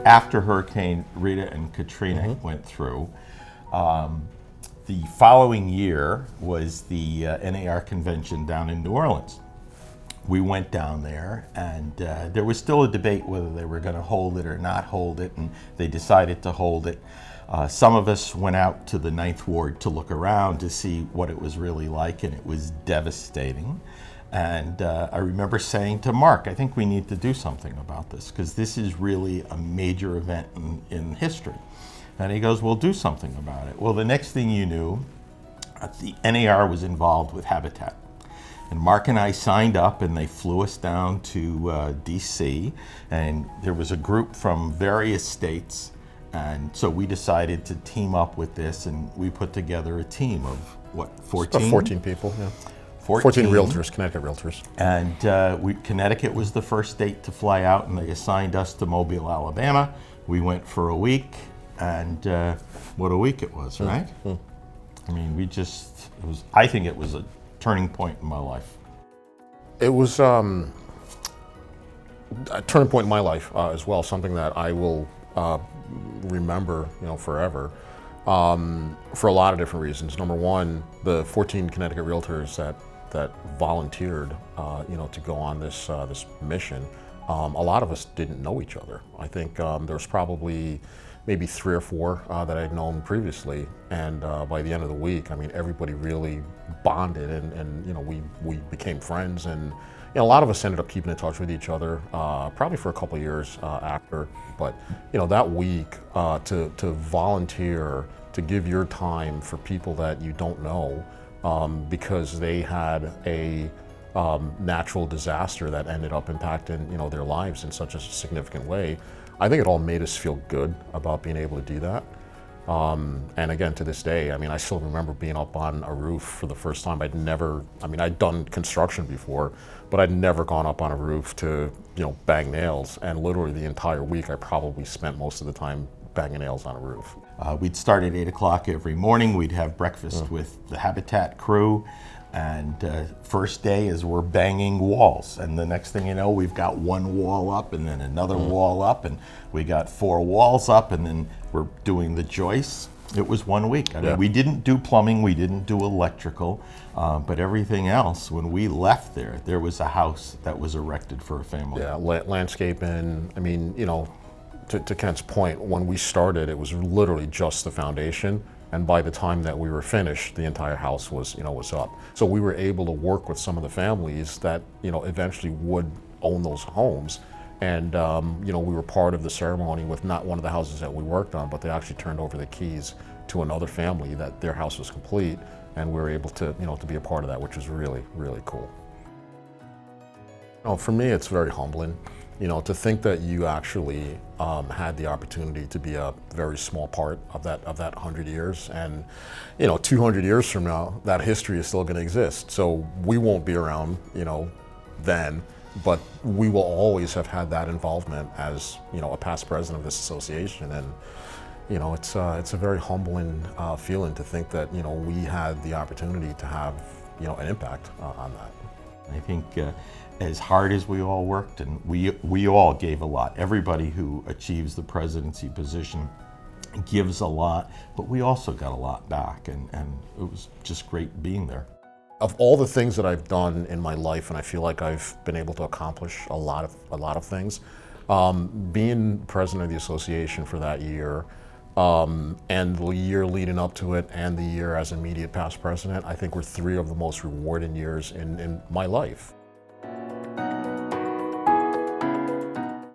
after Hurricane Rita and Katrina went through. The following year was the NAR convention down in New Orleans. We went down there, and there was still a debate whether they were going to hold it or not hold it, and they decided to hold it. Some of us went out to the Ninth Ward to look around to see what it was really like, and it was devastating. And I remember saying to Mark, I think we need to do something about this, because this is really a major event in history. And he goes, we'll do something about it. Well, the next thing you knew, the NAR was involved with Habitat. And Mark and I signed up, and they flew us down to DC, and there was a group from various states, and so we decided to team up with this, and we put together a team of, what, 14? About 14 people, yeah. 14 realtors, Connecticut realtors. And Connecticut was the first state to fly out, and they assigned us to Mobile, Alabama. We went for a week, and what a week it was, right? I mean, I think it was a turning point in my life. It was a turning point in my life as well, something that I will remember, forever, for a lot of different reasons. Number one, the 14 Connecticut realtors that volunteered, to go on this mission. A lot of us didn't know each other. I think there was probably maybe 3 or 4 that I'd known previously, and by the end of the week, I mean, everybody really bonded, and we became friends, and a lot of us ended up keeping in touch with each other, probably for a couple of years after. But that week, to volunteer, to give your time for people that you don't know, because they had a natural disaster that ended up impacting their lives in such a significant way. I think it all made us feel good about being able to do that. And again, to this day, I mean, I still remember being up on a roof for the first time. I'd done construction before, but I'd never gone up on a roof to, bang nails. And literally the entire week, I probably spent most of the time banging nails on a roof. We'd start at 8 o'clock every morning. We'd have breakfast with the Habitat crew. And first day is we're banging walls, and the next thing you know, we've got one wall up, and then another wall up, and we got 4 walls up, and then we're doing the joists. It was 1 week. I mean, we didn't do plumbing, we didn't do electrical, but everything else, when we left there was a house that was erected for a family. Yeah, landscaping. I mean, to Kent's point, when we started, it was literally just the foundation. And by the time that we were finished, the entire house was up. So we were able to work with some of the families that, eventually would own those homes. And, we were part of the ceremony with not one of the houses that we worked on, but they actually turned over the keys to another family that their house was complete. And we were able to, to be a part of that, which was really, really cool. For me, it's very humbling. To think that you actually had the opportunity to be a very small part of that 100 years, and 200 years from now, that history is still going to exist. So we won't be around, then, but we will always have had that involvement as a past president of this association, and it's a very humbling feeling to think that we had the opportunity to have an impact on that. I think as hard as we all worked, and we all gave a lot. Everybody who achieves the presidency position gives a lot, but we also got a lot back, and it was just great being there. Of all the things that I've done in my life, and I feel like I've been able to accomplish a lot of things, being president of the association for that year, and the year leading up to it, and the year as immediate past president, I think were 3 of the most rewarding years in my life.